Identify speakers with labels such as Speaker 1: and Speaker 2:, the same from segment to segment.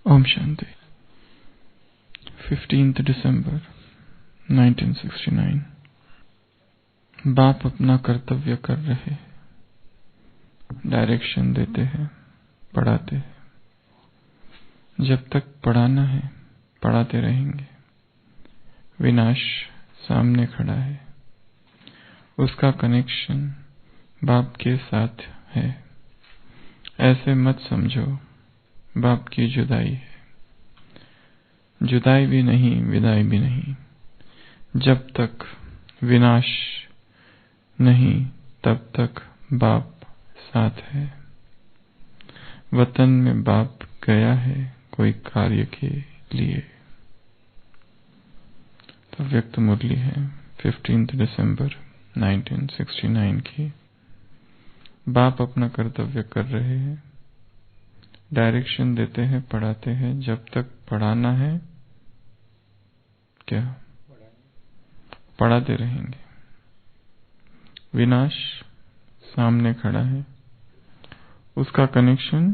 Speaker 1: ओम शांति। 15 दिसंबर 1969। बाप अपना कर्तव्य कर रहे, डायरेक्शन देते हैं, पढ़ाते हैं। जब तक पढ़ाना है पढ़ाते रहेंगे। विनाश सामने खड़ा है, उसका कनेक्शन बाप के साथ है। ऐसे मत समझो बाप की जुदाई है। जुदाई भी नहीं, विदाई भी नहीं। जब तक विनाश नहीं तब तक बाप साथ है। वतन में बाप गया है कोई कार्य के लिए। तो व्यक्त मुरली है 15 दिसंबर 1969 की। बाप अपना कर्तव्य कर रहे हैं, डायरेक्शन देते हैं, पढ़ाते हैं। जब तक पढ़ाना है क्या पढ़ाते रहेंगे। विनाश सामने खड़ा है, उसका कनेक्शन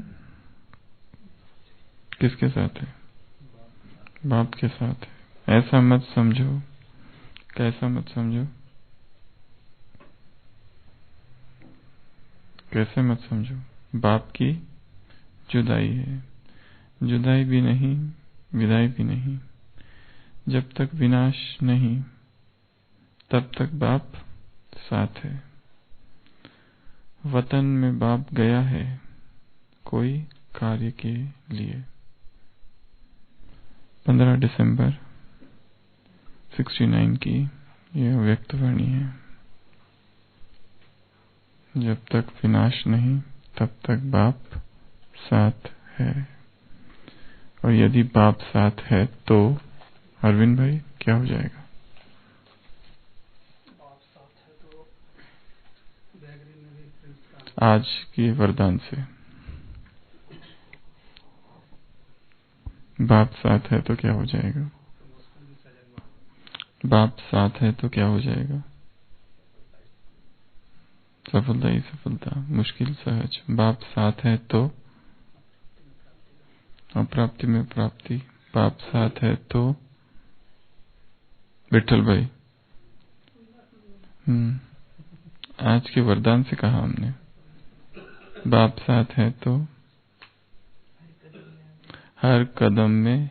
Speaker 1: किसके साथ है? बाप के साथ है। ऐसा मत समझो। कैसा मत समझो? कैसे मत समझो? बाप की जुदाई है। जुदाई भी नहीं, विदाई भी नहीं। जब तक विनाश नहीं तब तक बाप साथ है। वतन में बाप गया है कोई कार्य के लिए। 15 दिसंबर 69 की यह व्यक्तवाणी है। जब तक विनाश नहीं तब तक बाप साथ है। और यदि बाप साथ है तो अरविंद भाई क्या हो जाएगा? आज की वरदान से बाप साथ है तो क्या हो जाएगा? बाप साथ है तो क्या हो जाएगा? सफलता ही सफलता, मुश्किल सहज। बाप साथ है तो अप्राप्ति में प्राप्ति। बाप साथ है तो विठल भाई। आज के वरदान से कहा हमने बाप साथ है तो हर कदम में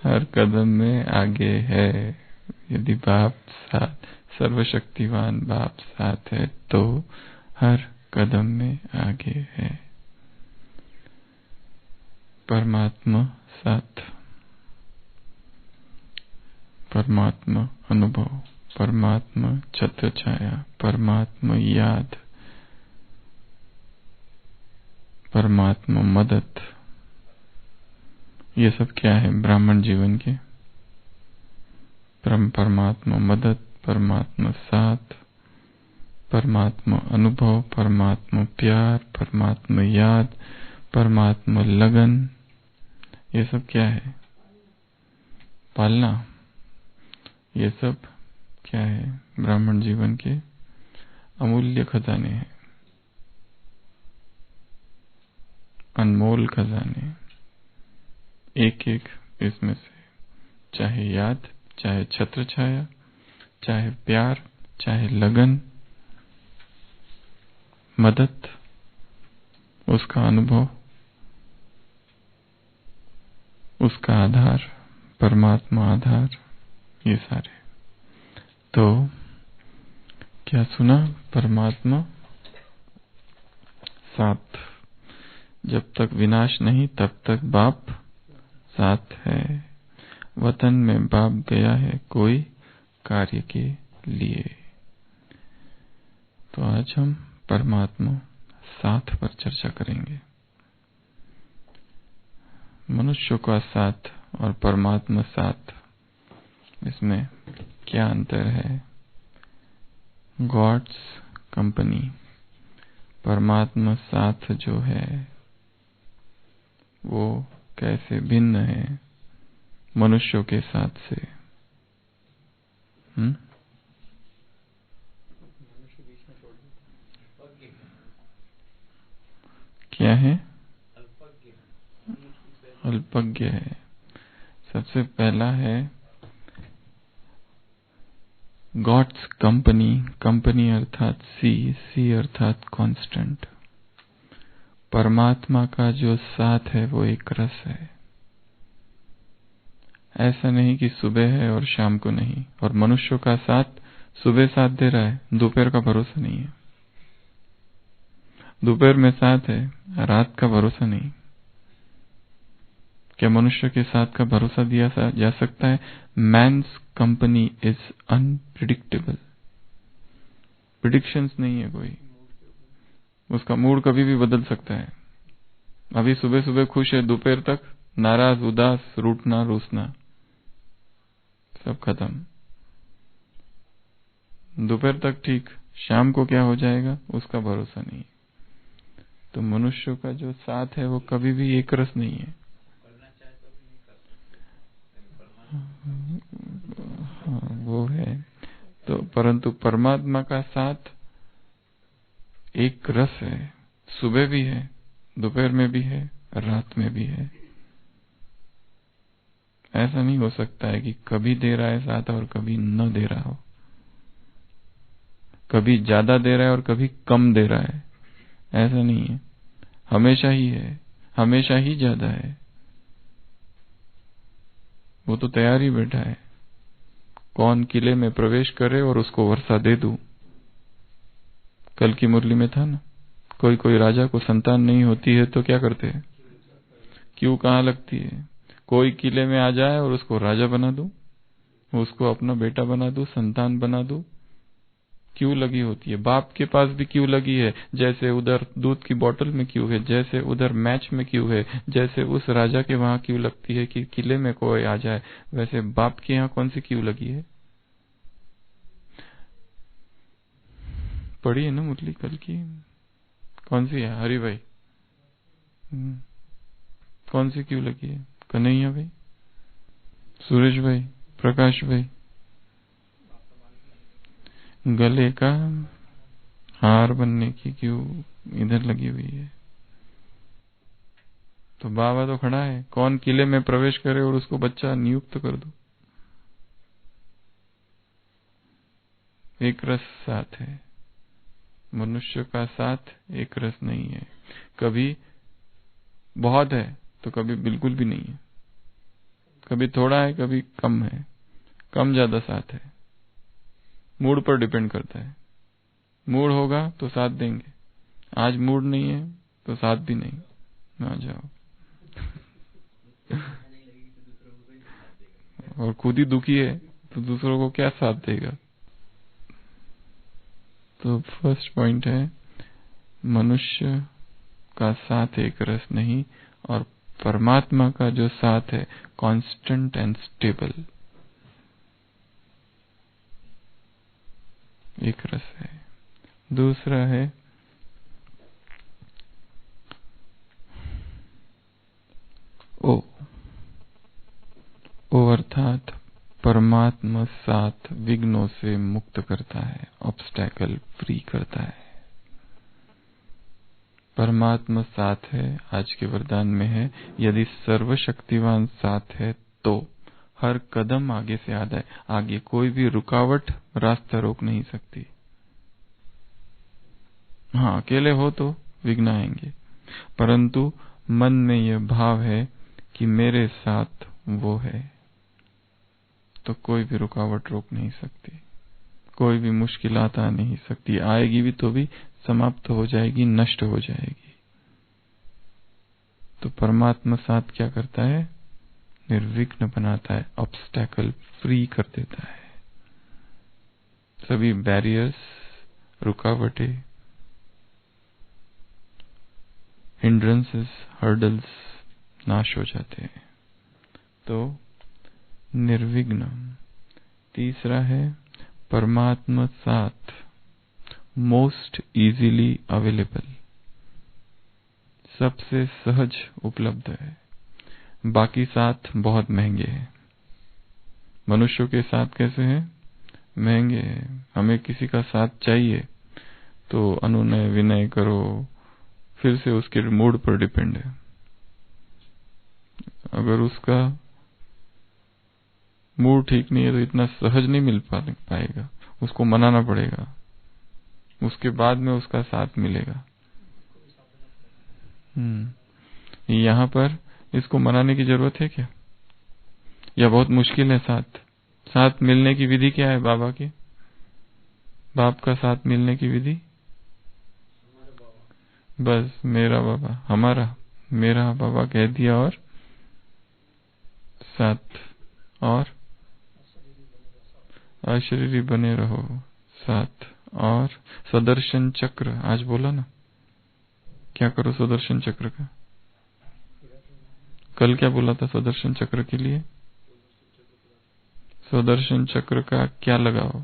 Speaker 1: हर कदम में आगे है। यदि बाप साथ, सर्वशक्तिवान बाप साथ है तो हर कदम में आगे है। परमात्मा साथ, परमात्मा अनुभव, परमात्मा छत्र छाया, परमात्मा याद, परमात्मा मदद। ये सब क्या है ब्राह्मण जीवन के? परमात्मा मदद, परमात्मा साथ, परमात्मा अनुभव, परमात्मा प्यार, परमात्मा याद, परमात्मा लगन। ये सब क्या है? पालना। ये सब क्या है? ब्राह्मण जीवन के अमूल्य खजाने हैं, अनमोल खजाने। एक एक इसमें से, चाहे याद, चाहे छत्र छाया, चाहे प्यार, चाहे लगन, मदद, उसका अनुभव, उसका आधार, परमात्मा आधार। ये सारे तो क्या सुना? परमात्मा साथ। जब तक विनाश नहीं तब तक बाप साथ है। वतन में बाप गया है कोई कार्य के लिए। तो आज हम परमात्मा साथ पर चर्चा करेंगे। मनुष्यों का साथ और परमात्मा साथ, इसमें क्या अंतर है? गॉड्स कंपनी, परमात्मा साथ जो है वो कैसे भिन्न है मनुष्यों के साथ से? क्या है? अल्पज्ञ है। सबसे पहला है गॉड्स कंपनी, कंपनी अर्थात सी अर्थात कांस्टेंट। परमात्मा का जो साथ है वो एक रस है। ऐसा नहीं कि सुबह है और शाम को नहीं। और मनुष्यों का साथ सुबह साथ दे रहा है, दोपहर का भरोसा नहीं है। दोपहर में साथ है, रात का भरोसा नहीं। क्या मनुष्य के साथ का भरोसा दिया जा सकता है? Man's company is unpredictable. Predictions नहीं है कोई। उसका मूड कभी भी बदल सकता है। अभी सुबह सुबह खुश है, दोपहर तक नाराज, उदास, रूठना, रूसना, सब खत्म। दोपहर तक ठीक, शाम को क्या हो जाएगा उसका भरोसा नहीं। तो मनुष्य का जो साथ है वो कभी भी एक रस नहीं है। हाँ, वो है। तो परंतु परमात्मा का साथ एक रस है। सुबह भी है, दोपहर में भी है, रात में भी है। ऐसा नहीं हो सकता है कि कभी दे रहा है साथ और कभी न दे रहा हो, कभी ज्यादा दे रहा है और कभी कम दे रहा है। ऐसा नहीं है, हमेशा ही है, हमेशा ही ज्यादा है। वो तो तैयार ही बैठा है, कौन किले में प्रवेश करे और उसको वर्षा दे दूं। कल की मुरली में था ना, कोई राजा को संतान नहीं होती है तो क्या करते हैं? क्यों कहाँ लगती है? कोई किले में आ जाए और उसको राजा बना दूं, उसको अपना बेटा बना दूं, संतान बना दूं। क्यों लगी होती है? बाप के पास भी क्यों लगी है? जैसे उधर दूध की बोतल में क्यों है, जैसे उधर मैच में क्यों है, जैसे उस राजा के वहां क्यों लगती है कि किले में कोई आ जाए, वैसे बाप के यहाँ कौन सी क्यों लगी है? पढ़ी है ना मुरली कल की? कौन सी है हरि भाई? कौन सी क्यों लगी है? कन्हैया भाई, सुरेश भाई, प्रकाश भाई? गले का हार बनने की क्यों इधर लगी हुई है? तो बाबा तो खड़ा है, कौन किले में प्रवेश करे और उसको बच्चा नियुक्त कर दो। एक रस साथ है, मनुष्य का साथ एक रस नहीं है। कभी बहुत है तो कभी बिल्कुल भी नहीं है, कभी थोड़ा है कभी कम है, कम ज्यादा साथ है। मूड पर डिपेंड करता है। मूड होगा तो साथ देंगे, आज मूड नहीं है तो साथ भी नहीं। ना जाओ। और खुद ही दुखी है तो दूसरों को क्या साथ देगा? तो फर्स्ट पॉइंट है, मनुष्य का साथ एक रस नहीं, और परमात्मा का जो साथ है कांस्टेंट एंड स्टेबल, एक रस है। दूसरा है ओ अर्थात परमात्मा साथ विघ्नों से मुक्त करता है, ऑब्स्टैकल फ्री करता है। परमात्मा साथ है, आज के वरदान में है, यदि सर्वशक्तिवान साथ है तो हर कदम आगे से आगे कोई भी रुकावट रास्ता रोक नहीं सकती। हाँ, अकेले हो तो विघ्न आएंगे, परंतु मन में यह भाव है कि मेरे साथ वो है, तो कोई भी रुकावट रोक नहीं सकती, कोई भी मुश्किलात आ नहीं सकती। आएगी भी तो भी समाप्त हो जाएगी, नष्ट हो जाएगी। तो परमात्मा साथ क्या करता है? निर्विघ्न बनाता है, ऑब्स्टैकल फ्री कर देता है। सभी बैरियर्स, रुकावटें, हिंड्रेंसेस, हर्डल्स नाश हो जाते हैं। तो निर्विघ्न। तीसरा है परमात्मा साथ मोस्ट इजीली अवेलेबल, सबसे सहज उपलब्ध है। बाकी साथ बहुत महंगे हैं। मनुष्यों के साथ कैसे हैं? महंगे हैं। हमें किसी का साथ चाहिए तो अनुनय विनय करो, फिर से उसके मूड पर डिपेंड है। अगर उसका मूड ठीक नहीं है तो इतना सहज नहीं मिल पाएगा, उसको मनाना पड़ेगा, उसके बाद में उसका साथ मिलेगा। यहाँ पर इसको मनाने की जरूरत है क्या, या बहुत मुश्किल है? साथ मिलने की विधि क्या है बाबा की? बाप का साथ मिलने की विधि बस मेरा बाबा, हमारा, मेरा बाबा कह दिया और साथ, और अशरीरी बने रहो साथ, और सुदर्शन चक्र आज बोला ना, क्या करो सुदर्शन चक्र का? कल क्या बोला था सुदर्शन चक्र के लिए? सुदर्शन चक्र का क्या लगाओ?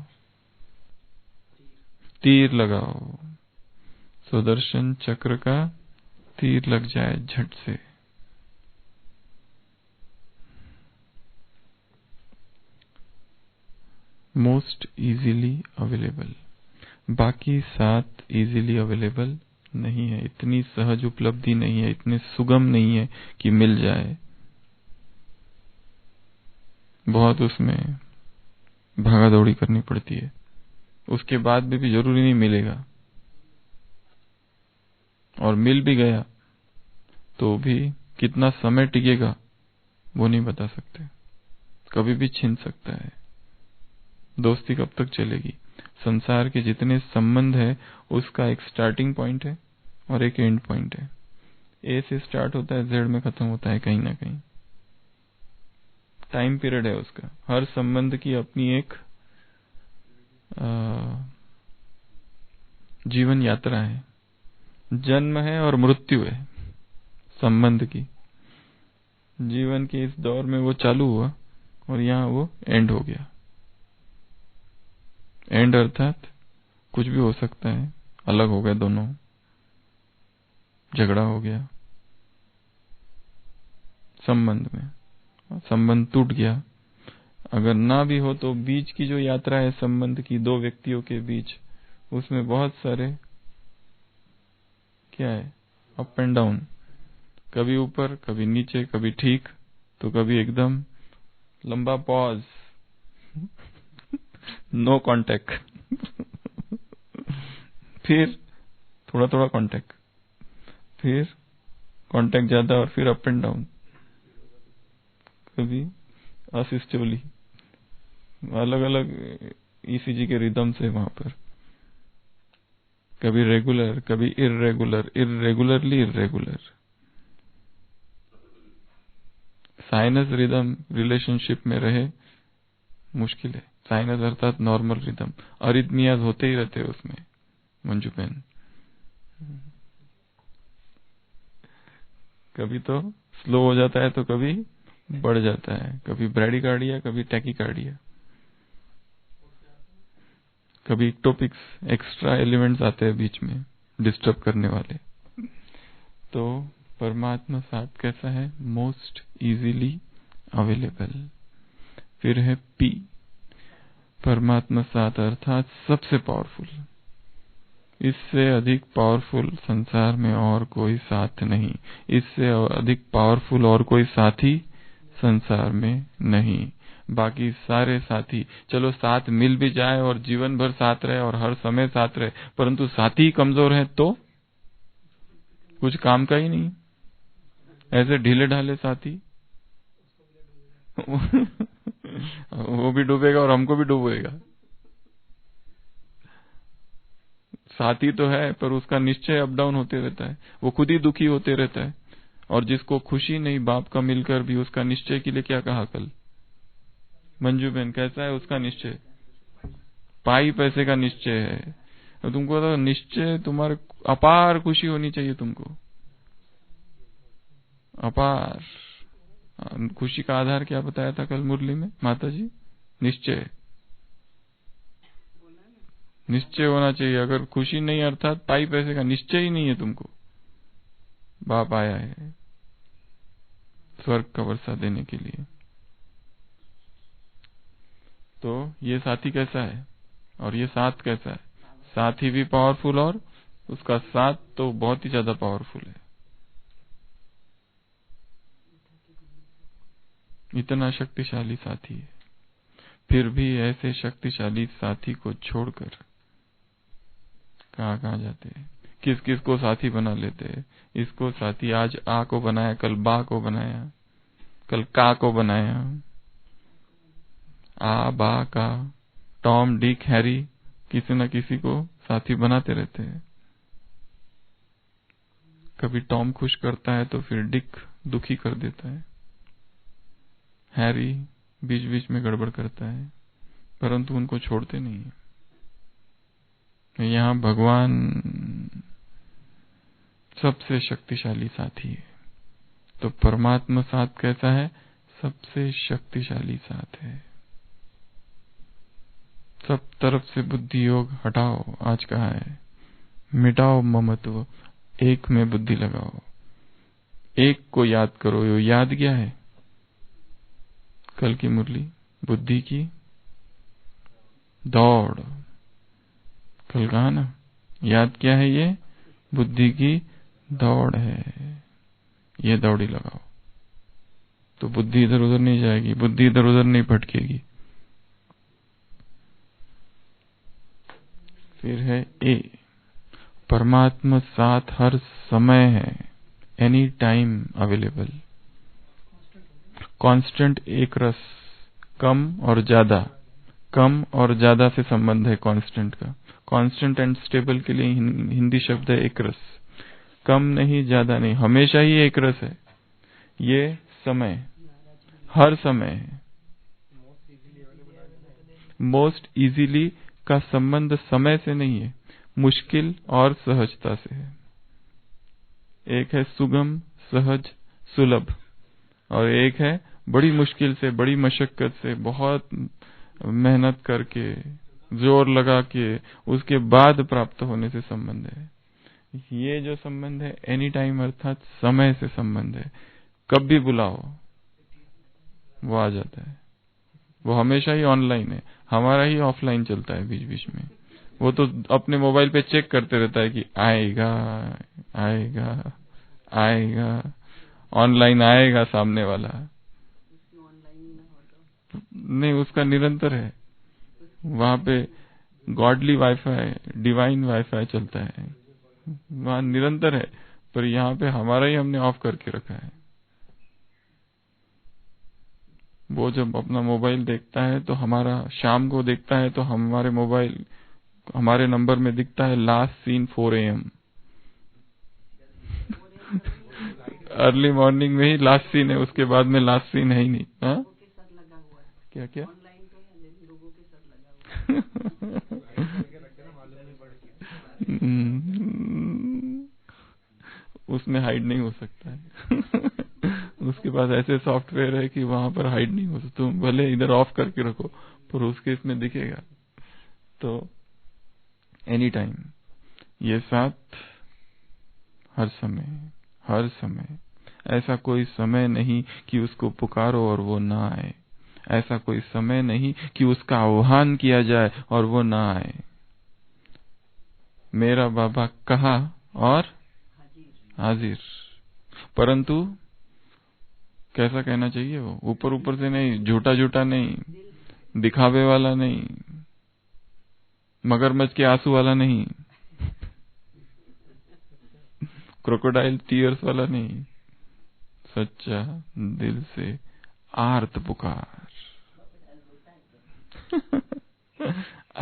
Speaker 1: तीर लगाओ। सुदर्शन चक्र का तीर लग जाए झट से। मोस्ट इजीली अवेलेबल, बाकी 7 इजीली अवेलेबल नहीं है, इतनी सहज उपलब्धि नहीं है, इतने सुगम नहीं है कि मिल जाए। बहुत उसमें भागा दौड़ी करनी पड़ती है, उसके बाद भी जरूरी नहीं मिलेगा, और मिल भी गया तो भी कितना समय टिकेगा वो नहीं बता सकते, कभी भी छिन सकता है। दोस्ती कब तक चलेगी? संसार के जितने संबंध है उसका एक स्टार्टिंग पॉइंट है और एक एंड पॉइंट है। ए से स्टार्ट होता है, जेड में खत्म होता है कहीं ना कहीं। टाइम पीरियड है उसका। हर संबंध की अपनी एक जीवन यात्रा है, जन्म है और मृत्यु है संबंध की। जीवन के इस दौर में वो चालू हुआ और यहाँ वो एंड हो गया। एंड अर्थात कुछ भी हो सकता है, अलग हो गए दोनों, झगड़ा हो गया संबंध में, संबंध टूट गया। अगर ना भी हो तो बीच की जो यात्रा है संबंध की, दो व्यक्तियों के बीच, उसमें बहुत सारे क्या है, अप एंड डाउन, कभी ऊपर कभी नीचे, कभी ठीक तो कभी एकदम लंबा पॉज, नो कांटेक्ट, फिर थोड़ा थोड़ा कांटेक्ट, फिर कांटेक्ट ज्यादा, और फिर अप एंड डाउन, कभी असिस्टेबली, अलग अलग ईसीजी के रिदम से वहां पर, कभी रेगुलर कभी irregular, irregularly irregular. Sinus rhythm relationship में रहे मुश्किल है। साइनस अर्थात नॉर्मल रिदम, अरिथमियाज होते ही रहते हैं उसमें मंजू बहन। कभी तो स्लो हो जाता है तो कभी बढ़ जाता है, कभी ब्रैडिकार्डिया कभी टैकिकार्डिया, कभी इक्टोपिक्स, एक्स्ट्रा एलिमेंट्स आते हैं बीच में डिस्टर्ब करने वाले। तो परमात्मा साथ कैसा है? Most easily available. फिर है पी, परमात्मा साथ अर्थात सबसे पावरफुल। इससे अधिक पावरफुल संसार में और कोई साथ नहीं, इससे अधिक पावरफुल और कोई साथी संसार में नहीं। बाकी सारे साथी चलो साथ मिल भी जाए और जीवन भर साथ रहे और हर समय साथ रहे, परंतु साथी कमजोर है तो कुछ काम का ही नहीं। ऐसे ढीले ढाले साथी वो भी डूबेगा और हमको भी डूबेगा। साथी तो है पर उसका निश्चय अप डाउन होते रहता है, वो खुद ही दुखी होते रहता है। और जिसको खुशी नहीं बाप का मिलकर भी, उसका निश्चय के लिए क्या कहा कल मंजू बहन, कैसा है उसका निश्चय? पाई पैसे का निश्चय है। तो तुमको तो निश्चय, तुम्हारे अपार खुशी होनी चाहिए तुमको, अपार। खुशी का आधार क्या बताया था कल मुरली में माता जी? निश्चय, निश्चय होना चाहिए। अगर खुशी नहीं अर्थात पाई पैसे का निश्चय ही नहीं है तुमको, बाप आया है स्वर्ग का वर्षा देने के लिए। तो ये साथी कैसा है और ये साथ कैसा है? साथी भी पावरफुल और उसका साथ तो बहुत ही ज्यादा पावरफुल है। इतना शक्तिशाली साथी है, फिर भी ऐसे शक्तिशाली साथी को छोड़कर कहाँ जाते हैं, किस किस को साथी बना लेते हैं। इसको साथी आज आ को बनाया, कल बा को बनाया, कल का को बनाया। आ बा का, टॉम डिक हैरी, किसी न किसी को साथी बनाते रहते हैं। कभी टॉम खुश करता है तो फिर डिक दुखी कर देता है, हैरी बीच बीच में गड़बड़ करता है, परंतु उनको छोड़ते नहीं है। यहाँ भगवान सबसे शक्तिशाली साथी है। तो परमात्मा साथ कैसा है? सबसे शक्तिशाली साथ है। सब तरफ से बुद्धि योग हटाओ, आज कहा है, मिटाओ ममत्व, एक में बुद्धि लगाओ, एक को याद करो। यो याद क्या है? कल की मुरली, बुद्धि की दौड़। कल कहा ना, याद क्या है? ये बुद्धि की दौड़ है, ये दौड़ी लगाओ तो बुद्धि इधर उधर नहीं जाएगी, बुद्धि इधर उधर नहीं भटकेगी। फिर है ए, परमात्मा साथ हर समय है, एनी टाइम अवेलेबल, कांस्टेंट, एक रस, कम और ज्यादा, कम और ज्यादा से संबंध है कांस्टेंट का। कांस्टेंट एंड स्टेबल के लिए हिंदी शब्द है एक रस, कम नहीं ज्यादा नहीं, हमेशा ही एक रस है। ये समय, हर समय है। मोस्ट इजीली का संबंध समय से नहीं है, मुश्किल और सहजता से है। एक है सुगम, सहज, सुलभ, और एक है बड़ी मुश्किल से, बड़ी मशक्कत से, बहुत मेहनत करके, जोर लगा के, उसके बाद प्राप्त होने से संबंध है। ये जो संबंध है एनी टाइम अर्थात समय से संबंध है। कब भी बुलाओ वो आ जाता है। वो हमेशा ही ऑनलाइन है, हमारा ही ऑफलाइन चलता है बीच बीच में। वो तो अपने मोबाइल पे चेक करते रहता है कि आएगा आएगा आएगा, ऑनलाइन आएगा सामने वाला। नहीं, उसका निरंतर है, वहां पे गॉडली वाईफाई, डिवाइन वाईफाई चलता है, वहां निरंतर है। पर यहाँ पे हमारा ही हमने ऑफ करके रखा है। वो जब अपना मोबाइल देखता है तो हमारा, शाम को देखता है तो हमारे मोबाइल, हमारे नंबर में दिखता है last seen 4 AM। Early morning में ही लास्ट सीन है, उसके बाद में लास्ट सीन है ही नहीं। हाँ, क्या क्या उसमें हाइड नहीं हो सकता है। उसके पास ऐसे सॉफ्टवेयर है कि वहां पर हाइड नहीं हो सकता। तुम भले इधर ऑफ करके रखो पर उसके इसमें दिखेगा। तो एनी टाइम, ये साथ हर समय, हर समय। ऐसा कोई समय नहीं कि उसको पुकारो और वो ना आए, ऐसा कोई समय नहीं कि उसका आह्वान किया जाए और वो ना आए। मेरा बाबा कहा और हाजिर। परंतु कैसा कहना चाहिए? वो ऊपर ऊपर से नहीं, झूठा झूठा नहीं, दिखावे वाला नहीं, मगरमच्छ के आंसू वाला नहीं, क्रोकोडाइल टीयर्स वाला नहीं, सच्चा दिल से आर्त पुकार।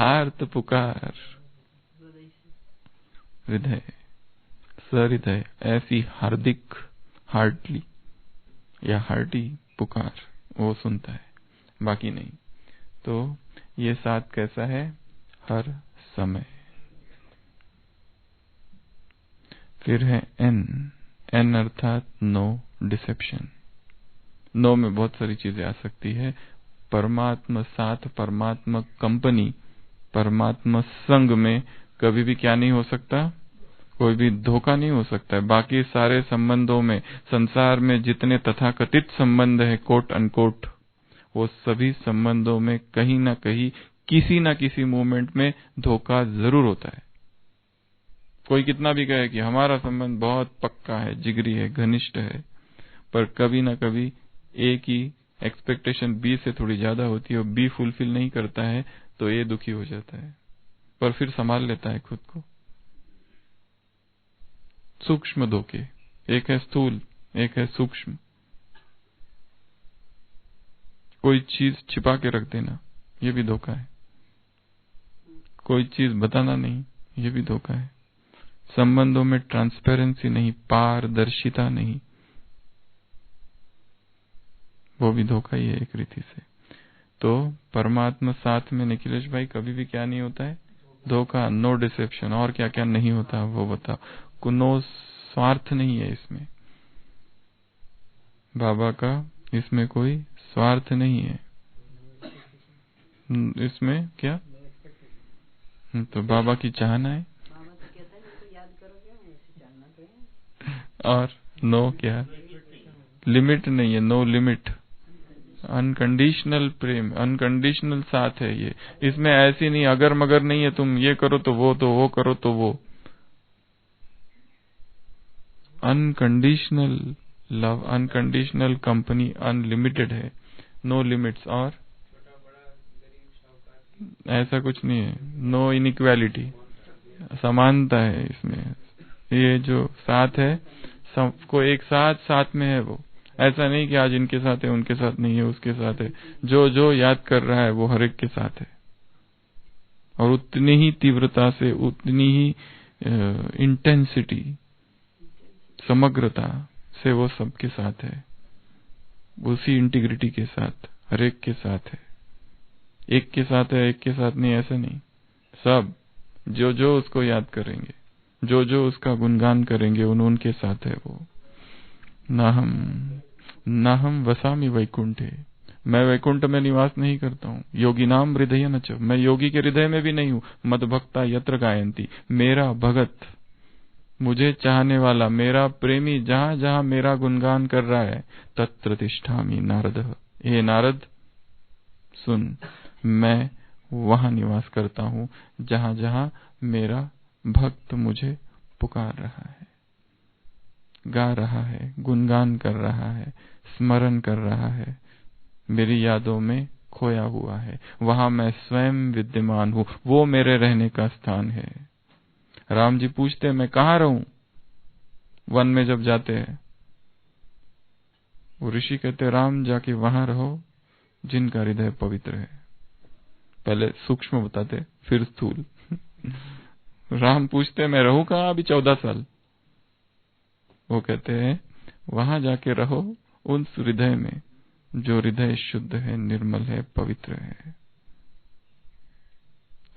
Speaker 1: आर्त पुकार, हृदय, सहृदय, ऐसी हार्दिक, हार्टली या हार्टी पुकार वो सुनता है, बाकी नहीं। तो ये साथ कैसा है? हर समय। फिर है एन, एन अर्थात नो डिसेप्शन। नो में बहुत सारी चीजें आ सकती है। परमात्मा साथ, परमात्मा कंपनी, परमात्मा संग में कभी भी क्या नहीं हो सकता? कोई भी धोखा नहीं हो सकता है। बाकी सारे संबंधों में, संसार में जितने तथाकथित संबंध है, कोट अनकोट, वो सभी संबंधों में कहीं ना कहीं, किसी ना किसी मोमेंट में धोखा जरूर होता है। कोई कितना भी कहे कि हमारा संबंध बहुत पक्का है, जिगरी है, घनिष्ठ है, पर कभी ना कभी ए की एक्सपेक्टेशन बी से थोड़ी ज्यादा होती है और बी फुलफिल नहीं करता है तो ए दुखी हो जाता है, पर फिर संभाल लेता है खुद को। सूक्ष्म धोखे, एक है स्थूल, एक है सूक्ष्म। कोई चीज छिपा के रख देना, ये भी धोखा है। कोई चीज बताना नहीं, ये भी धोखा है। संबंधों में ट्रांसपेरेंसी नहीं, पारदर्शिता नहीं, वो भी धोखा ही है एक रीति से। तो परमात्मा साथ में निखिलेश भाई कभी भी क्या नहीं होता है? धोखा, नो डिसेप्शन। और क्या क्या नहीं होता वो बताओ। नो स्वार्थ नहीं है इसमें, बाबा का इसमें कोई स्वार्थ नहीं है। इसमें क्या? तो बाबा की चाहना है और नो क्या? लिमिट नहीं है, नो लिमिट। अनकंडीशनल प्रेम, अनकंडीशनल साथ है ये। इसमें ऐसी नहीं अगर मगर नहीं है, तुम ये करो तो वो करो तो वो। Unconditional love, unconditional company, unlimited है, नो लिमिट्स। और ऐसा कुछ नहीं है, नो इनइक्वालिटी, समानता है इसमें। ये जो साथ है सबको एक साथ साथ में है वो। ऐसा नहीं कि आज इनके साथ है, उनके साथ नहीं है, उसके साथ है। जो जो याद कर रहा है वो हर एक के साथ है, और उतनी ही तीव्रता से, उतनी ही इंटेंसिटी, समग्रता से वो सबके साथ है, उसी इंटीग्रिटी के साथ हर एक के साथ है। एक के साथ है, एक के साथ नहीं, ऐसा नहीं। सब जो जो उसको याद करेंगे, जो जो उसका गुणगान करेंगे, उनके साथ है वो। ना हम वसामि वैकुंठे, मैं वैकुंठ में निवास नहीं करता हूँ। योगी नाम हृदय न च, मैं योगी के हृदय में भी नहीं हूँ। मद भक्ता यत्र गायंती, मेरा भगत, मुझे चाहने वाला, मेरा प्रेमी जहां जहां मेरा गुणगान कर रहा है, तत्र तिष्ठामि नारद। हे नारद सुन, मैं वहां निवास करता हूँ जहां जहां मेरा भक्त मुझे पुकार रहा है, गा रहा है, गुणगान कर रहा है, स्मरण कर रहा है, मेरी यादों में खोया हुआ है। वहां मैं स्वयं विद्यमान हूँ, वो मेरे रहने का स्थान है। राम जी पूछते मैं कहाँ रहूं? वन में जब जाते हैं, वो ऋषि कहते राम जाके वहां रहो जिनका हृदय पवित्र है। पहले सूक्ष्म बताते फिर स्थूल। राम पूछते मैं रहूं कहाँ अभी 14 साल? वो कहते हैं वहां जाके रहो उन हृदय में जो हृदय शुद्ध है, निर्मल है, पवित्र है।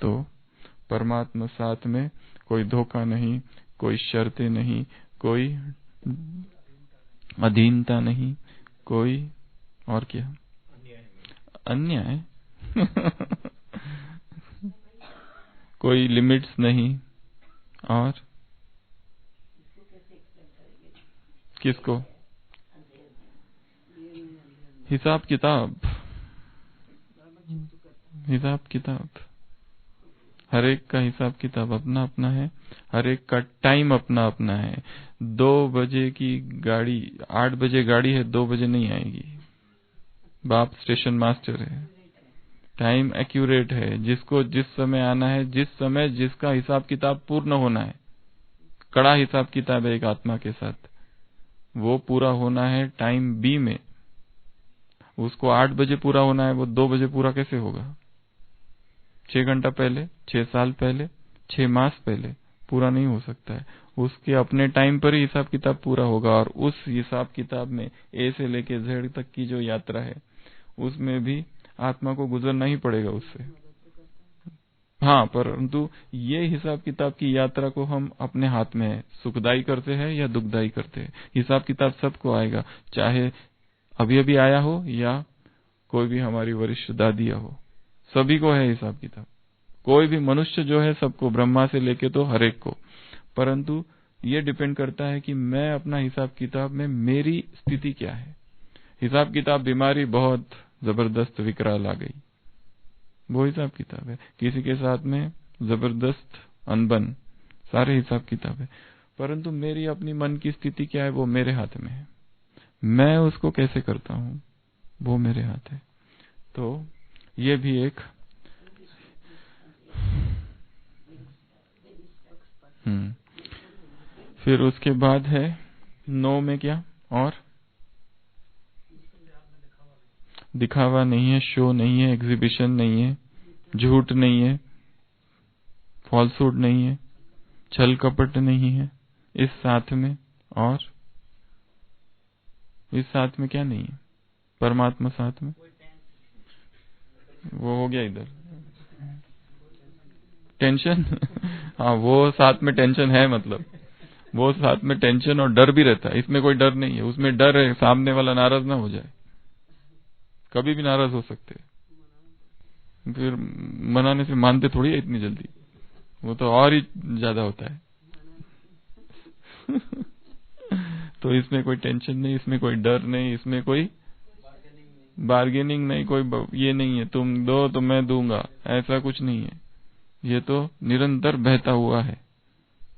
Speaker 1: तो परमात्मा साथ में कोई धोखा नहीं, कोई शर्तें नहीं, कोई अधीनता नहीं, कोई और क्या अन्याय कोई लिमिट्स नहीं। और किसको? हिसाब किताब, हिसाब किताब, हर एक का हिसाब किताब अपना अपना है, हर एक का टाइम अपना अपना है। 2 बजे की गाड़ी 8 बजे गाड़ी है, 2 बजे नहीं आएगी। बाप स्टेशन मास्टर है, टाइम एक्यूरेट है। जिसको जिस समय आना है, जिस समय जिसका हिसाब किताब पूर्ण होना है, कड़ा हिसाब किताब है एक आत्मा के साथ, वो पूरा होना है टाइम बी में। उसको 8 बजे पूरा होना है, वो 2 बजे पूरा कैसे होगा? 6 घंटा पहले, 6 साल पहले, 6 मास पहले पूरा नहीं हो सकता है। उसके अपने टाइम पर ही हिसाब किताब पूरा होगा। और उस हिसाब किताब में ए से लेके जेड तक की जो यात्रा है, उसमें भी आत्मा को गुजरना ही पड़ेगा उससे। हाँ, परंतु ये हिसाब किताब की यात्रा को हम अपने हाथ में है, सुखदायी करते हैं या दुखदायी करते हैं। हिसाब किताब सबको आएगा, चाहे अभी अभी आया हो या कोई भी हमारी वरिष्ठ दादिया हो, सभी को है हिसाब किताब। कोई भी मनुष्य जो है सबको, ब्रह्मा से लेके तो हर एक को। परंतु ये डिपेंड करता है कि मैं अपना हिसाब किताब में मेरी स्थिति क्या है। हिसाब किताब बीमारी बहुत जबरदस्त विकराल आ गई, वो हिसाब किताब है। किसी के साथ में जबरदस्त अनबन, सारे हिसाब किताब है, परंतु मेरी अपनी मन की स्थिति क्या है वो मेरे हाथ में है। मैं उसको कैसे करता हूं वो मेरे हाथ है। तो ये भी एक फिर उसके बाद है 9 में क्या, और दिखावा नहीं है, शो नहीं है, एग्जीबिशन नहीं है, झूठ नहीं है, फॉल्सहुड नहीं है, छल कपट नहीं है इस साथ में। और इस साथ में क्या नहीं है, परमात्मा साथ में, वो हो गया इधर टेंशन। हाँ वो साथ में टेंशन है, मतलब वो साथ में टेंशन और डर भी रहता है। इसमें कोई डर नहीं है, उसमें डर है सामने वाला नाराज ना हो जाए, कभी भी नाराज हो सकते हैं। फिर मनाने से मानते थोड़ी है इतनी जल्दी, वो तो और ही ज्यादा होता है। तो इसमें कोई टेंशन नहीं, इसमें कोई डर नहीं, इसमें कोई बार्गेनिंग नहीं, कोई ये नहीं है तुम दो तो मैं दूंगा, ऐसा कुछ नहीं है। ये तो निरंतर बहता हुआ है,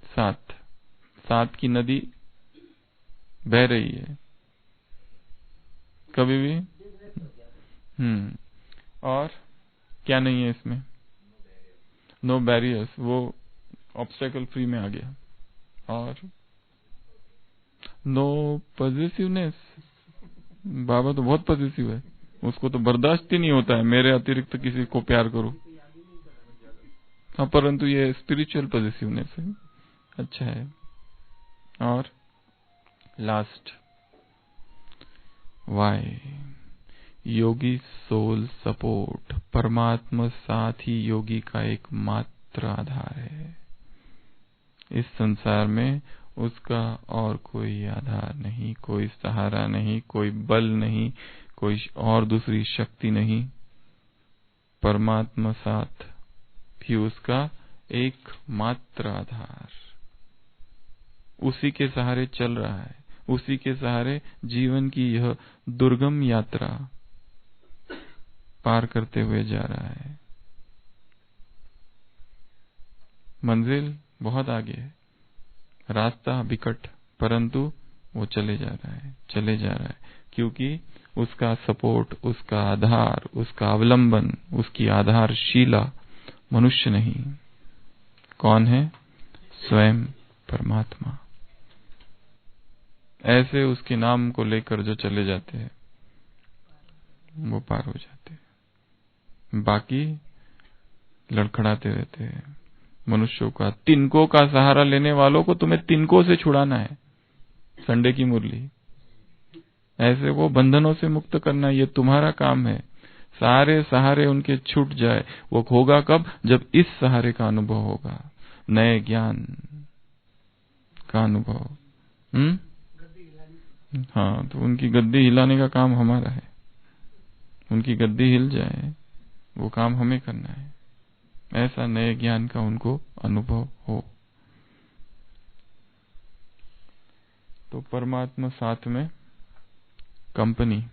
Speaker 1: साथ साथ की नदी बह रही है कभी भी। और क्या नहीं है इसमें, नो बैरियर्स, वो ऑब्स्टेकल फ्री में आ गया। और नो पॉजिटिवनेस, बाबा तो बहुत पॉजिटिव है, उसको तो बर्दाश्त ही नहीं होता है मेरे अतिरिक्त किसी को प्यार करो। हाँ परंतु ये स्पिरिचुअल पॉजिटिवनेस है, अच्छा है। और लास्ट वाई, योगी सोल सपोर्ट, परमात्मा साथ ही योगी का एकमात्र आधार है। इस संसार में उसका और कोई आधार नहीं, कोई सहारा नहीं, कोई बल नहीं, कोई और दूसरी शक्ति नहीं। परमात्मा साथ भी उसका एकमात्र आधार, उसी के सहारे चल रहा है, उसी के सहारे जीवन की यह दुर्गम यात्रा पार करते हुए जा रहा है। मंजिल बहुत आगे है, रास्ता विकट, परंतु वो चले जा रहा है, चले जा रहा है, क्योंकि उसका सपोर्ट, उसका आधार, उसका अवलंबन, उसकी आधारशिला मनुष्य नहीं, कौन है? स्वयं परमात्मा। ऐसे उसके नाम को लेकर जो चले जाते हैं वो पार हो जाते हैं, बाकी लड़खड़ाते रहते हैं। मनुष्यों का, तिनकों का सहारा लेने वालों को तुम्हें तिनकों से छुड़ाना है, संडे की मुरली, ऐसे वो बंधनों से मुक्त करना, ये तुम्हारा काम है। सारे सहारे उनके छूट जाए, वो होगा कब? जब इस सहारे का अनुभव होगा, नए ज्ञान का अनुभव। हाँ, तो उनकी गद्दी हिलाने का काम हमारा है, उनकी गद्दी हिल जाए वो काम हमें करना है, ऐसा नए ज्ञान का उनको अनुभव हो। तो परमात्मा साथ में कंपनी,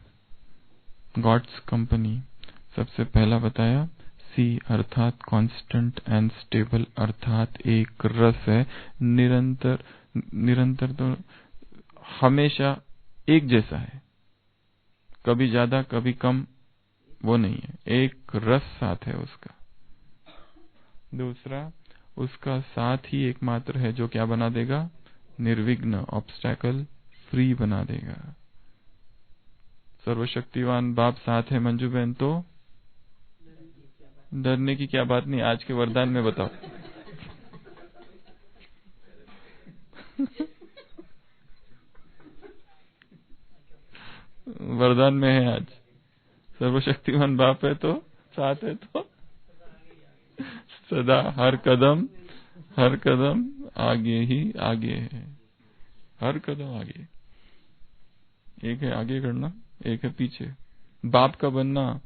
Speaker 1: गॉड्स कंपनी। सबसे पहला बताया सी अर्थात कांस्टेंट एंड स्टेबल, अर्थात एक रस है, निरंतर, निरंतर तो हमेशा एक जैसा है, कभी ज्यादा कभी कम वो नहीं है, एक रस साथ है उसका। दूसरा, उसका साथ ही एकमात्र है जो क्या बना देगा? निर्विघ्न, ऑब्स्टैकल फ्री बना देगा। सर्वशक्तिवान बाप साथ है मंजू बहन, तो डरने की क्या बात नहीं, आज के वरदान में बताओ। वरदान में है आज, सर्वशक्तिवान बाप है तो साथ है, तो सदा हर कदम आगे ही आगे है, हर कदम आगे। एक है आगे करना, एक है पीछे। बाप का बनना,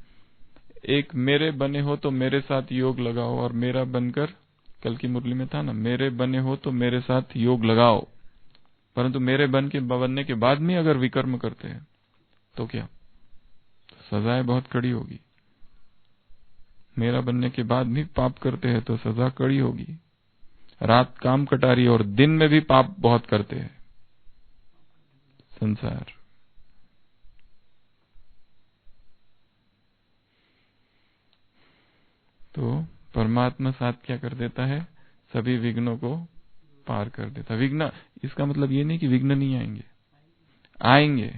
Speaker 1: एक मेरे बने हो तो मेरे साथ योग लगाओ, और मेरा बनकर, कल की मुरली में था ना, मेरे बने हो तो मेरे साथ योग लगाओ, परंतु मेरे बनने के बाद में अगर विकर्म करते हैं तो क्या? सजाएं बहुत कड़ी होगी। मेरा बनने के बाद भी पाप करते हैं तो सजा कड़ी होगी। रात काम कटारी और दिन में भी पाप बहुत करते हैं संसार। तो परमात्मा साथ क्या कर देता है, सभी विघ्नों को पार कर देता। विघ्न इसका मतलब ये नहीं कि विघ्न नहीं आएंगे, आएंगे,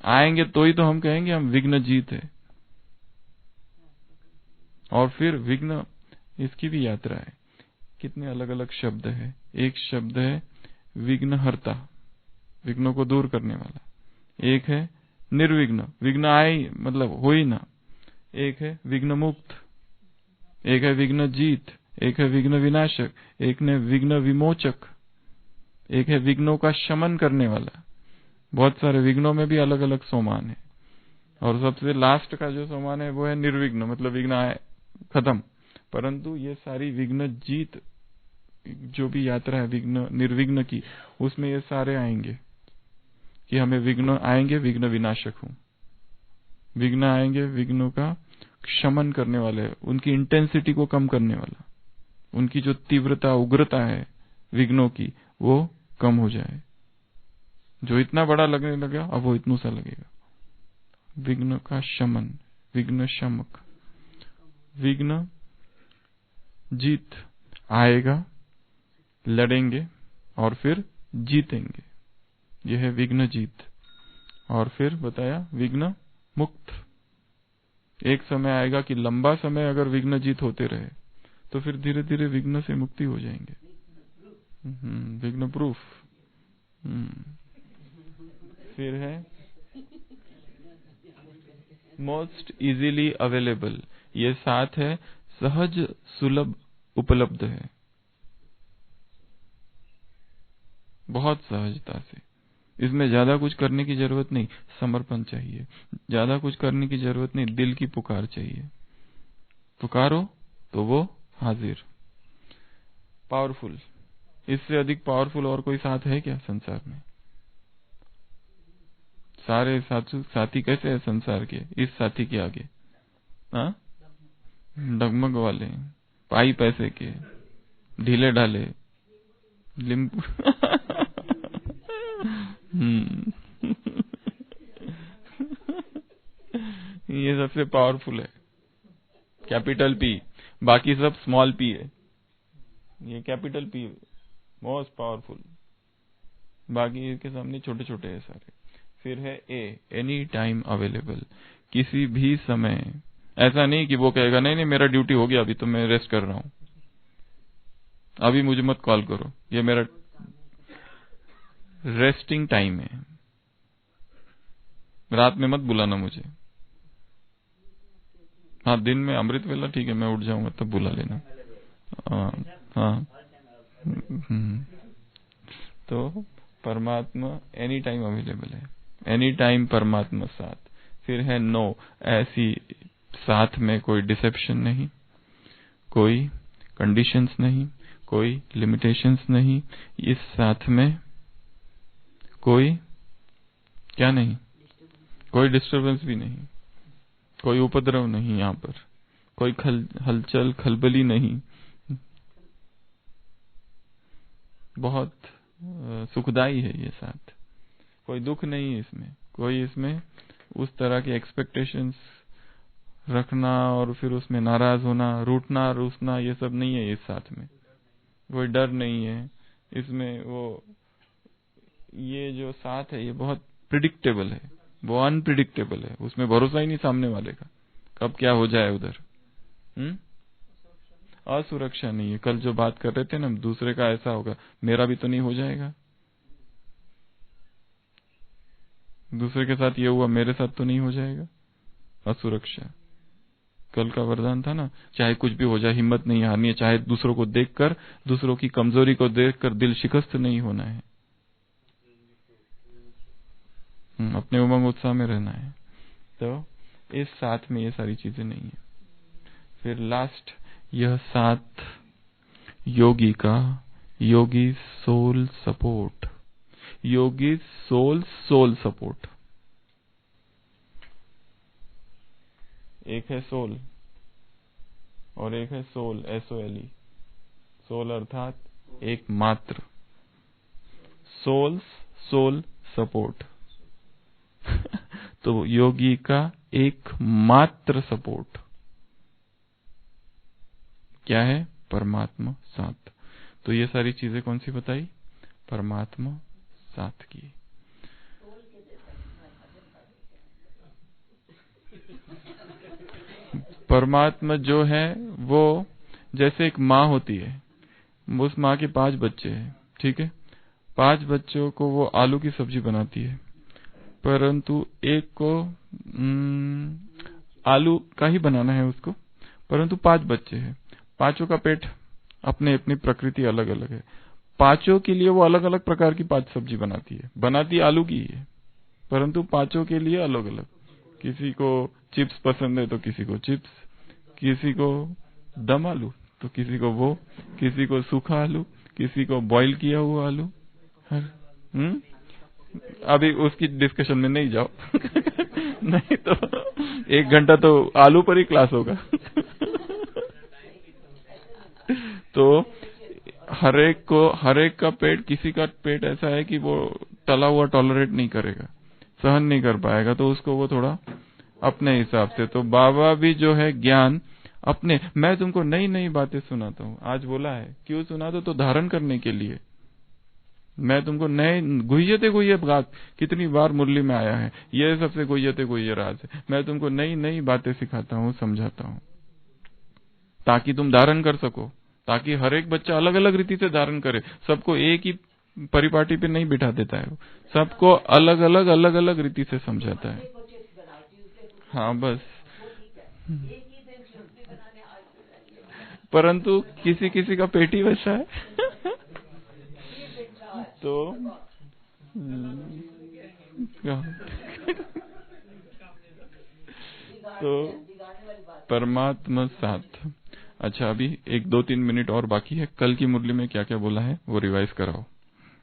Speaker 1: आएंगे तो ही तो हम कहेंगे हम विघ्न जीत है। और फिर विघ्न, इसकी भी यात्रा है। कितने अलग अलग शब्द है। एक शब्द है विघ्नहर्ता, विघ्नों को दूर करने वाला। एक है निर्विघ्न, विघ्न आए मतलब हो ही ना। एक है विघ्न मुक्त, एक है विघ्न जीत, एक है विघ्न विनाशक, एक ने विघ्न विमोचक, एक है विघ्नों का शमन करने वाला। बहुत सारे विघ्नों में भी अलग अलग सोमान है। और सबसे लास्ट का जो सोमान है वो है निर्विघ्न, मतलब विघ्न आए खत्म। परंतु ये सारी विघ्न जीत जो भी यात्रा है विघ्न निर्विघ्न की, उसमें ये सारे आएंगे कि हमें विघ्न आएंगे, विघ्न विनाशक हूं। विघ्न आएंगे, विघ्नों का शमन करने वाले, उनकी इंटेंसिटी को कम करने वाला, उनकी जो तीव्रता उग्रता है विघ्नों की वो कम हो जाए। जो इतना बड़ा लगने लगा अब वो इतना सा लगेगा। विघ्न का शमन, विघ्न शमक, विघ्न जीत आएगा, लड़ेंगे और फिर जीतेंगे। यह है विघ्न जीत। और फिर बताया विघ्न मुक्त। एक समय आएगा कि लंबा समय अगर विघ्न जीत होते रहे तो फिर धीरे धीरे विघ्न से मुक्ति हो जाएंगे। विघ्न प्रूफ। फिर है मोस्ट इजीली अवेलेबल। ये साथ है सहज सुलभ उपलब्ध है, बहुत सहजता से। इसमें ज्यादा कुछ करने की जरूरत नहीं, समर्पण चाहिए। ज्यादा कुछ करने की जरूरत नहीं, दिल की पुकार चाहिए। पुकारो तो वो हाजिर। पावरफुल, इससे अधिक पावरफुल और कोई साथ है क्या संसार में? सारे साथी कैसे है संसार के इस साथी के आगे? हाँ, डगमग वाले, पाई पैसे के, ढीले ढाले, लिंबू ये सबसे पावरफुल है, कैपिटल पी। बाकी सब स्मॉल पी है, ये कैपिटल पी मोस्ट पावरफुल। बाकी इसके सामने छोटे छोटे है सारे। फिर है ए, एनी टाइम अवेलेबल। किसी भी समय, ऐसा नहीं कि वो कहेगा नहीं नहीं मेरा ड्यूटी हो गया अभी तो मैं रेस्ट कर रहा हूं, अभी मुझे मत कॉल करो, ये मेरा रेस्टिंग टाइम है, रात में मत बुलाना मुझे। हाँ, दिन में अमृत वेला ठीक है, मैं उठ जाऊंगा तब बुला लेना। हाँ। तो परमात्मा एनी टाइम अवेलेबल है, एनी टाइम परमात्मा साथ। फिर है नो, ऐसी साथ में कोई डिसेप्शन नहीं, कोई कंडीशंस नहीं, कोई लिमिटेशंस नहीं। इस साथ में कोई क्या नहीं, कोई डिस्टरबेंस भी नहीं, कोई उपद्रव नहीं, यहाँ पर कोई हलचल खलबली नहीं। बहुत सुखदाई है ये साथ, कोई दुख नहीं है इसमें, कोई इसमें उस तरह के एक्सपेक्टेशंस रखना और फिर उसमें नाराज होना, रूठना रूसना, ये सब नहीं है इस साथ में। कोई डर नहीं है इसमें। वो ये जो साथ है ये बहुत प्रिडिक्टेबल है, वो अनप्रिडिक्टेबल है, उसमें भरोसा ही नहीं सामने वाले का कब क्या हो जाए उधर। असुरक्षा नहीं है। कल जो बात कर रहे थे ना, दूसरे का ऐसा होगा, मेरा भी तो नहीं हो जाएगा, दूसरे के साथ ये हुआ मेरे साथ तो नहीं हो जाएगा। असुरक्षा कल का वरदान था ना, चाहे कुछ भी हो जाए हिम्मत नहीं हारनी है, चाहे दूसरों को देखकर, दूसरों की कमजोरी को देखकर दिल शिकस्त नहीं होना है, अपने उमंग उत्साह में रहना है। तो इस साथ में ये सारी चीजें नहीं है। फिर लास्ट, यह साथ योगी का, योगी सोल सपोर्ट, योगी सोल सपोर्ट। एक है सोल और एक है सोल, SOLE। सोल अर्थात एकमात्र। Sole support. तो योगी का एकमात्र सपोर्ट क्या है? परमात्मा साथ। तो ये सारी चीजें कौन सी बताई? परमात्मा साथ की। परमात्मा जो है वो जैसे एक माँ होती है, उस माँ के 5 बच्चे हैं, ठीक है। 5 बच्चों को वो आलू की सब्जी बनाती है, परंतु एक को आलू का ही बनाना है उसको, परंतु 5 बच्चे हैं, पांचों का पेट अपने अपनी प्रकृति अलग अलग है। पांचों के लिए वो अलग अलग प्रकार की 5 सब्जी बनाती आलू की ही है, परंतु पांचों के लिए अलग अलग। किसी को चिप्स पसंद है तो किसी को चिप्स, किसी को दम आलू तो किसी को वो, किसी को सूखा आलू, किसी को बॉईल किया हुआ आलू। अभी उसकी डिस्कशन में नहीं जाओ। नहीं तो 1 घंटा तो आलू पर ही क्लास होगा। तो हर एक का पेट, किसी का पेट ऐसा है कि वो तला हुआ टॉलरेट नहीं करेगा, सहन नहीं कर पाएगा, तो उसको वो थोड़ा अपने हिसाब से। तो बाबा भी जो है ज्ञान अपने, मैं तुमको नई नई बातें सुनाता हूँ। आज बोला है क्यों सुनाता? तो धारण करने के लिए। मैं तुमको नए गुह्यते बात कितनी बार मुरली में आया है, ये सबसे गुह्य राज है। मैं तुमको नई नई बातें सिखाता हूँ, समझाता हूँ, ताकि तुम धारण कर सको, ताकि हर एक बच्चा अलग अलग रीति से धारण करे। सबको एक ही परिपाटी पे नहीं बिठा देता है, सबको अलग अलग रीति से समझाता है। हाँ बस, परंतु किसी किसी का पेट ही वैसा है। तो परमात्मा साथ। अच्छा, अभी 1-2-3 मिनट और बाकी है। कल की मुरली में क्या क्या बोला है वो रिवाइज कराओ,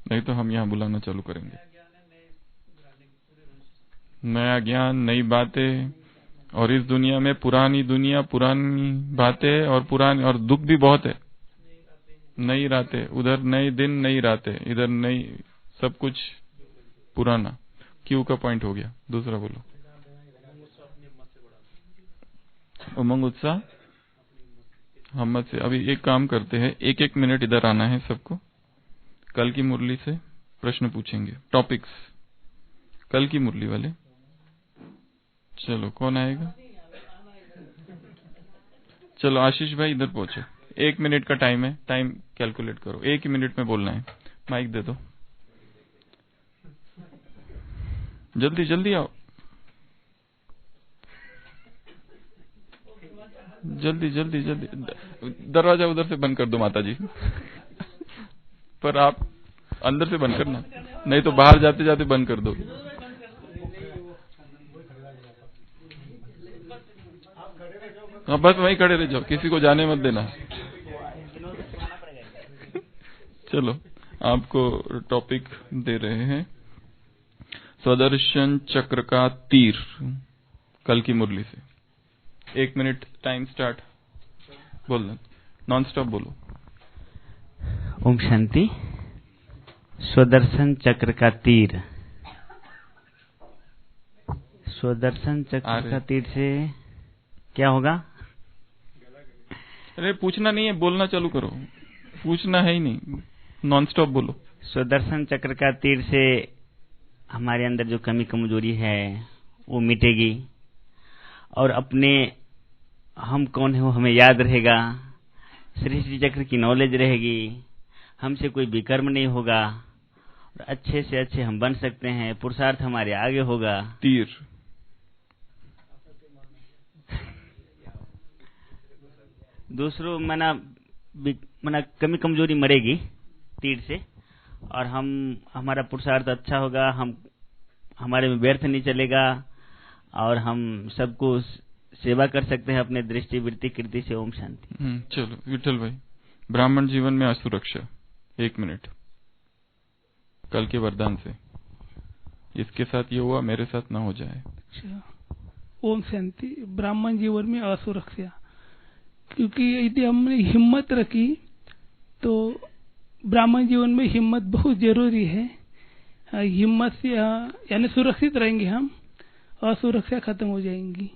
Speaker 1: नहीं तो हम यहाँ बुलाना चालू करेंगे। नया ज्ञान, नई बातें, और इस दुनिया में पुरानी दुनिया, पुरानी बातें और पुरानी, और दुख भी बहुत है। नई रातें, उधर नए दिन, नई रातें, इधर नई, सब कुछ पुराना। क्यू का पॉइंट हो गया। दूसरा बोलो। उमंग उत्साह हिम्मत से। अभी एक काम करते हैं, 1-1 मिनट इधर आना है सबको। कल की मुरली से प्रश्न पूछेंगे, टॉपिक्स कल की मुरली वाले। चलो, कौन आएगा? चलो आशीष भाई इधर पहुंचो। 1 मिनट का टाइम है, टाइम कैलकुलेट करो। 1 ही मिनट में बोलना है। माइक दे दो, जल्दी जल्दी आओ, जल्दी जल्दी जल्दी। दरवाजा उधर से बंद कर दो माता जी। पर आप अंदर से बंद करना, नहीं तो बाहर जाते जाते बंद कर दो। हाँ बस वहीं खड़े रह जाओ, किसी को जाने मत देना। चलो, आपको टॉपिक दे रहे हैं स्वदर्शन चक्र का तीर, कल की मुरली से। 1 मिनट टाइम स्टार्ट। बोलना, नॉन स्टॉप बोलो।
Speaker 2: ओम शांति। स्वदर्शन चक्र का तीर। स्वदर्शन चक्र का तीर से क्या होगा?
Speaker 1: अरे पूछना नहीं है, बोलना चालू करो। पूछना है ही नहीं, नॉन स्टॉप बोलो।
Speaker 2: स्वदर्शन चक्र का तीर से हमारे अंदर जो कमी कमजोरी है वो मिटेगी, और अपने हम कौन है वो हमें याद रहेगा। सृष्टि चक्र की नॉलेज रहेगी, हमसे कोई विकर्म नहीं होगा, और अच्छे से अच्छे हम बन सकते हैं। पुरुषार्थ हमारे आगे होगा।
Speaker 1: तीर
Speaker 2: दूसरों मना कमी कमजोरी मरेगी तीर से, और हमारा पुरुषार्थ अच्छा होगा, हमारे में व्यर्थ नहीं चलेगा, और हम सबको सेवा कर सकते हैं अपने दृष्टि वृत्ति कृति से। ओम शांति।
Speaker 1: चलो विठल भाई, ब्राह्मण जीवन में असुरक्षा, 1 मिनट। कल के वरदान से इसके साथ ये हुआ, मेरे साथ ना हो जाए।
Speaker 3: ओम शांति। ब्राह्मण जीवन में असुरक्षा, क्योंकि यदि हमने हिम्मत रखी तो ब्राह्मण जीवन में हिम्मत बहुत जरूरी है। हिम्मत से यानी सुरक्षित रहेंगे हम, असुरक्षा खत्म हो जाएंगी।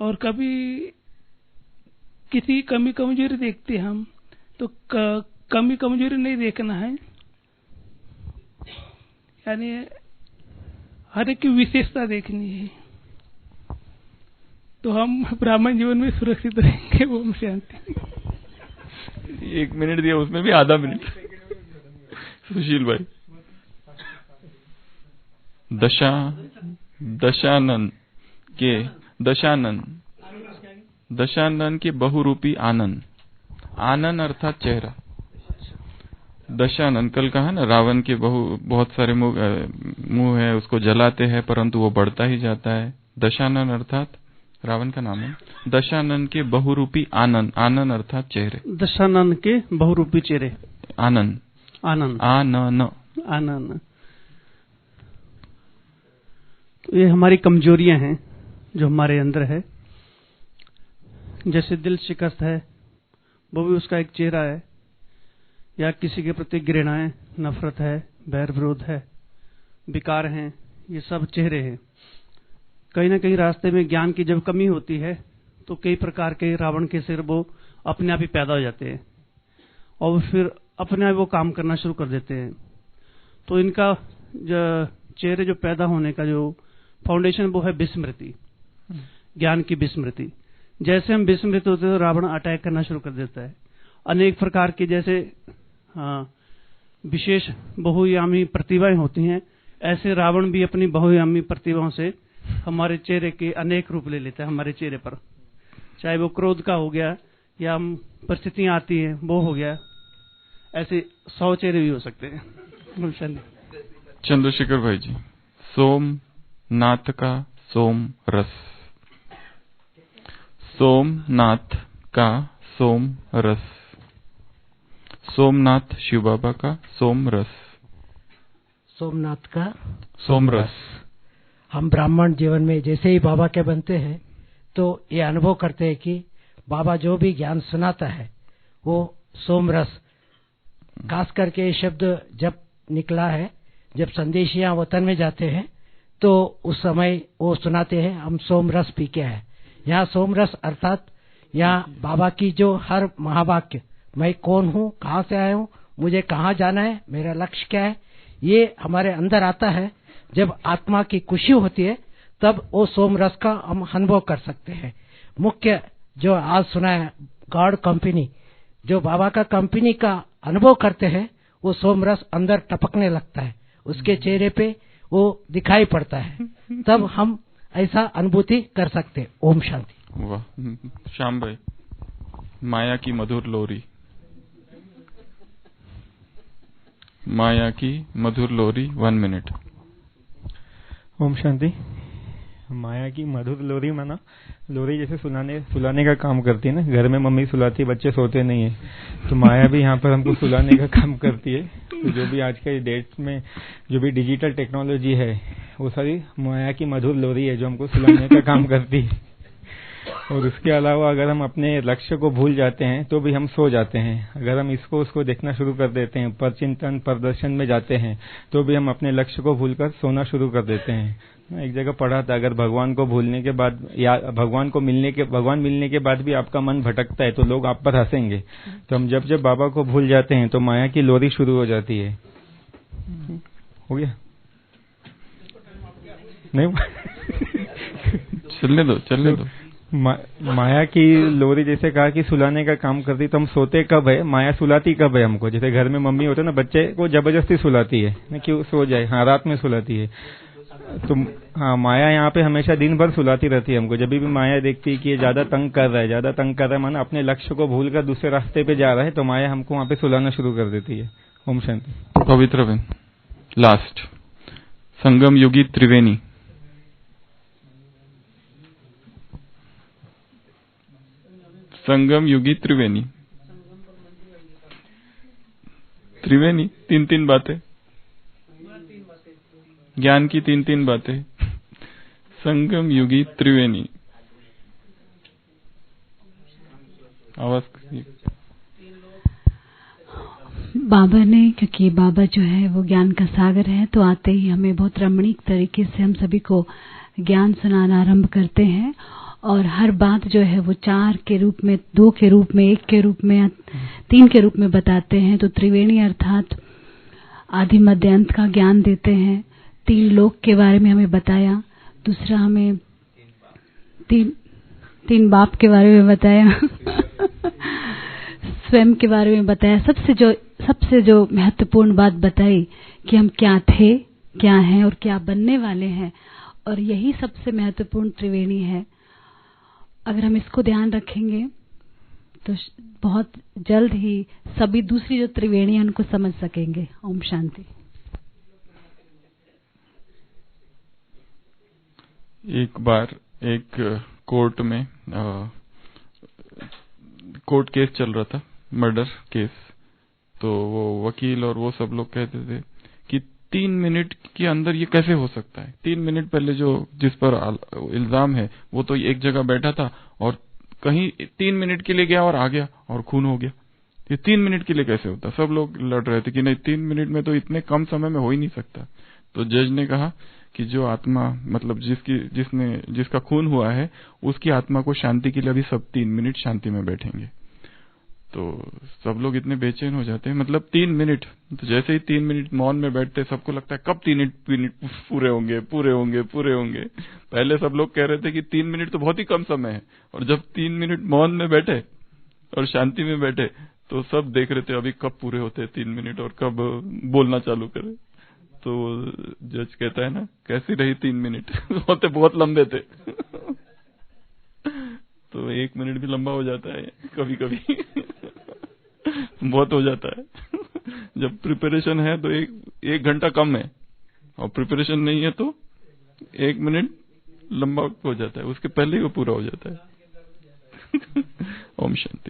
Speaker 3: और कभी किसी कमी कमजोरी देखते हम तो कमी कमजोरी नहीं देखना है, यानी हर एक की विशेषता देखनी है, तो हम ब्राह्मण जीवन में सुरक्षित रहेंगे। ओम शांति।
Speaker 1: 1 मिनट दिया, उसमें भी आधा मिनट। सुशील भाई। दशानन के बहुरूपी आनन। आनन अर्थात चेहरा। दशानन कल कहा ना, रावण के बहुत सारे मुंह है, उसको जलाते हैं परंतु वो बढ़ता ही जाता है। दशानन अर्थात रावण का नाम है। दशानन के बहुरूपी आनन। आनन अर्थात चेहरे।
Speaker 4: दशानन के बहुरूपी चेहरे।
Speaker 1: आनन।
Speaker 4: आनन।
Speaker 1: आनन।
Speaker 4: आनन। तो ये हमारी कमजोरियां हैं जो हमारे अंदर है। जैसे दिल शिकस्त है, वो भी उसका एक चेहरा है। या किसी के प्रति घृणाएं, नफरत है, बैर विरोध है, विकार हैं, ये सब चेहरे हैं। कहीं ना कहीं रास्ते में ज्ञान की जब कमी होती है तो कई प्रकार के रावण के सिर वो अपने आप ही पैदा हो जाते हैं और फिर अपने आप वो काम करना शुरू कर देते हैं। तो इनका चेहरे जो पैदा होने का जो फाउंडेशन वो है विस्मृति, ज्ञान की विस्मृति। जैसे हम विस्मृत होते हैं तो रावण अटैक करना शुरू कर देता है। अनेक प्रकार के जैसे विशेष बहुयामी प्रतिभाएं होती हैं, ऐसे रावण भी अपनी बहुयामी प्रतिभाओं से हमारे चेहरे के अनेक रूप ले लेता है। हमारे चेहरे पर चाहे वो क्रोध का हो गया या हम परिस्थितियां आती हैं वो हो गया, ऐसे 100 चेहरे भी हो सकते हैं।
Speaker 1: चंद्रशेखर भाई जी। सोमनाथ का सोम रस। सोमनाथ का सोम रस। सोमनाथ शिव बाबा का सोम रस।
Speaker 5: सोमनाथ का
Speaker 1: सोम रस।
Speaker 5: हम ब्राह्मण जीवन में जैसे ही बाबा के बनते हैं तो ये अनुभव करते हैं कि बाबा जो भी ज्ञान सुनाता है वो सोम रस। खास करके ये शब्द जब निकला है, जब संदेशियां वतन में जाते हैं तो उस समय वो सुनाते हैं हम सोम रस पी के हैं। यहाँ सोम रस अर्थात यहाँ बाबा की जो हर महावाक्य, मैं कौन हूँ, कहाँ से आया हूँ, मुझे कहाँ जाना है, मेरा लक्ष्य क्या है, ये हमारे अंदर आता है। जब आत्मा की खुशी होती है तब वो सोम रस का हम अनुभव कर सकते हैं। मुख्य जो आज सुना है गॉड कंपनी, जो बाबा का कंपनी का अनुभव करते हैं वो सोम रस अंदर टपकने लगता है, उसके चेहरे पे वो दिखाई पड़ता है, तब हम ऐसा अनुभूति कर सकते हैं। ओम शांति।
Speaker 1: वाह। श्याम भाई। माया की मधुर लोरी। माया की मधुर लोरी 1 मिनट।
Speaker 6: ओम शांति। माया की मधुर लोरी माना लोरी जैसे सुलाने का काम करती है ना। घर में मम्मी सुलाती है, बच्चे सोते नहीं है, तो माया भी यहाँ पर हमको सुलाने का काम करती है। तो जो भी आज के डेट में जो भी डिजिटल टेक्नोलॉजी है वो सारी माया की मधुर लोरी है जो हमको सुलाने का काम करती है। और उसके अलावा अगर हम अपने लक्ष्य को भूल जाते हैं तो भी हम सो जाते हैं। अगर हम उसको देखना शुरू कर देते हैं, पर चिंतन प्रदर्शन में जाते हैं तो भी हम अपने लक्ष्य को भूलकर सोना शुरू कर देते हैं। एक जगह पढ़ा था, अगर भगवान को भूलने के बाद या भगवान मिलने के बाद भी आपका मन भटकता है तो लोग आप पर हंसेंगे। तो हम जब बाबा को भूल जाते हैं तो माया की लोरी शुरू हो जाती है। हो गया? नहीं
Speaker 1: चलने दो।
Speaker 6: माया की लोरी जैसे कहा कि सुलाने का काम करती, तो हम सोते कब है, माया सुलाती कब है हमको। जैसे घर में मम्मी होते ना, बच्चे को जबरदस्ती सुलाती है ना, क्यों सो जाए, हाँ रात में सुलाती है। तो हाँ, माया यहाँ पे हमेशा दिन भर सुलाती रहती है हमको। जब भी माया देखती है कि ये ज्यादा तंग कर रहा है माना अपने लक्ष्य को भूल कर दूसरे रास्ते पे जा रहा है, तो माया हमको वहाँ पे सुलाना शुरू कर देती है। ओम शांति।
Speaker 1: पवित्र बहन लास्ट। संगम युगी त्रिवेणी। संगम युगी त्रिवेणी। त्रिवेणी 3 बातें, ज्ञान की 3 बातें। संगम युगी त्रिवेणी। आवाज
Speaker 7: बाबा ने, क्योंकि बाबा जो है वो ज्ञान का सागर है, तो आते ही हमें बहुत रमणीक तरीके से हम सभी को ज्ञान सुनाना आरंभ करते हैं। और हर बात जो है वो 4 के रूप में, 2 के रूप में, 1 के रूप में, 3 के रूप में बताते हैं। तो त्रिवेणी अर्थात आदि मध्य अंत का ज्ञान देते हैं। 3 लोक के बारे में हमें बताया। दूसरा हमें 3 बाप के बारे में बताया स्वयं के बारे में बताया। सबसे जो महत्वपूर्ण बात बताई कि हम क्या थे, क्या हैं और क्या बनने वाले हैं। और यही सबसे महत्वपूर्ण त्रिवेणी है। अगर हम इसको ध्यान रखेंगे तो बहुत जल्द ही सभी दूसरी जो त्रिवेणी है उनको समझ सकेंगे। ओम शांति।
Speaker 1: एक बार एक कोर्ट में कोर्ट केस चल रहा था, मर्डर केस। तो वो वकील और वो सब लोग कहते थे कि 3 मिनट के अंदर ये कैसे हो सकता है। 3 मिनट पहले जो जिस पर इल्जाम है वो तो एक जगह बैठा था और कहीं 3 मिनट के लिए गया और आ गया और खून हो गया। ये 3 मिनट के लिए कैसे होता। सब लोग लड़ रहे थे कि नहीं, 3 मिनट में तो इतने कम समय में हो ही नहीं सकता। तो जज ने कहा कि जो आत्मा, मतलब जिसका खून हुआ है, उसकी आत्मा को शांति के लिए अभी सब 3 मिनट शांति में बैठेंगे। तो सब लोग इतने बेचैन हो जाते हैं, मतलब 3 मिनट। तो जैसे ही 3 मिनट मौन में बैठते, सबको लगता है कब 3 मिनट पूरे होंगे। पहले सब लोग कह रहे थे कि 3 मिनट तो बहुत ही कम समय है, और जब 3 मिनट मौन में बैठे और शांति में बैठे तो सब देख रहे थे अभी कब पूरे होते हैं 3 मिनट और कब बोलना चालू करे। तो जज कहता है ना, कैसी रही 3 मिनट होते बहुत लंबे थे तो 1 मिनट भी लंबा हो जाता है कभी कभी बहुत हो जाता है जब प्रिपरेशन है तो 1 घंटा कम है, और प्रिपरेशन नहीं है तो 1 मिनट लंबा हो जाता है, उसके पहले ही वो पूरा हो जाता है ओम शांति।